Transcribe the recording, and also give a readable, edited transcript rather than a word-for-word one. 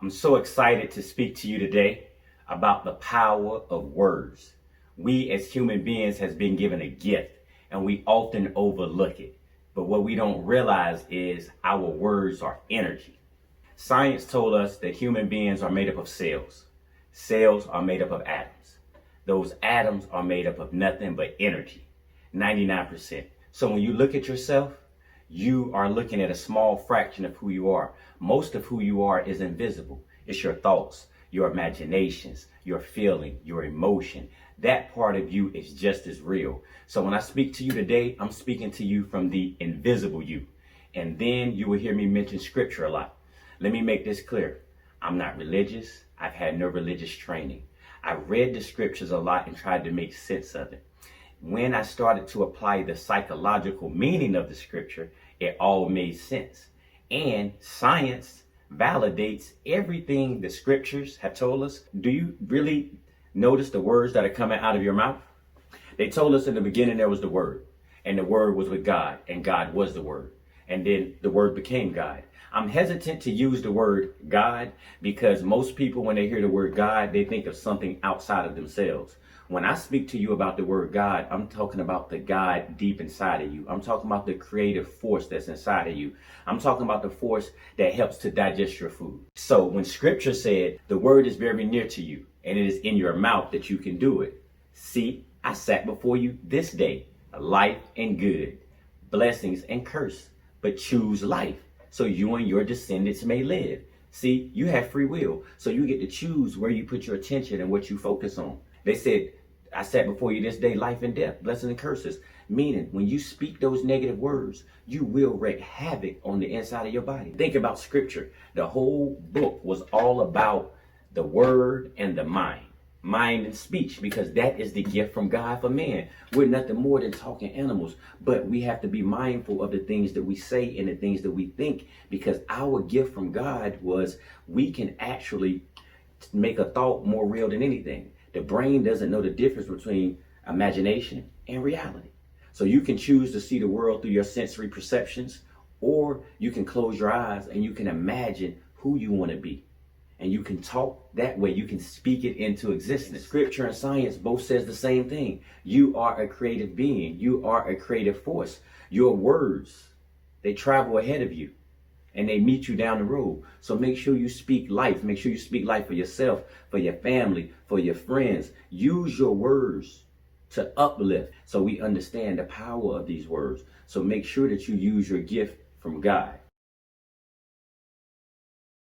I'm so excited to speak to you today about the power of words. We as human beings has been given a gift and we often overlook it. But what we don't realize is our words are energy. Science told us that human beings are made up of cells. Cells are made up of atoms. Those atoms are made up of nothing but energy, 99%. So when you look at yourself, you are looking at a small fraction of who you are. Most of who you are is invisible. It's your thoughts, your imaginations, your feeling, your emotion. That part of you is just as real. So when I speak to you today, I'm speaking to you from the invisible you. And then you will hear me mention scripture a lot. Let me make this clear. I'm not religious. I've had no religious training. I read the scriptures a lot and tried to make sense of it. When I started to apply the psychological meaning of the scripture, it all made sense. And science validates everything the scriptures have told us. Do you really notice the words that are coming out of your mouth? They told us in the beginning there was the Word, and the Word was with God, and God was the Word. And then the Word became God. I'm hesitant to use the word God because most people, when they hear the word God, they think of something outside of themselves. When I speak to you about the word God, I'm talking about the God deep inside of you. I'm talking about the creative force that's inside of you. I'm talking about the force that helps to digest your food. So when scripture said the word is very near to you and it is in your mouth that you can do it. See, I sat before you this day, life and good, blessings and curse, but choose life so you and your descendants may live. See, you have free will, so you get to choose where you put your attention and what you focus on. They said, I sat before you this day, life and death, blessings and curses. Meaning, when you speak those negative words, you will wreak havoc on the inside of your body. Think about scripture. The whole book was all about the word and the mind and speech, because that is the gift from God for man. We're nothing more than talking animals, but we have to be mindful of the things that we say and the things that we think, because our gift from God was we can actually make a thought more real than anything. The brain doesn't know the difference between imagination and reality. So you can choose to see the world through your sensory perceptions, or you can close your eyes and you can imagine who you want to be. And you can talk that way. You can speak it into existence. Scripture and science both says the same thing. You are a creative being. You are a creative force. Your words, they travel ahead of you and they meet you down the road. So make sure you speak life. Make sure you speak life for yourself, for your family, for your friends. Use your words to uplift so we understand the power of these words. So make sure that you use your gift from God.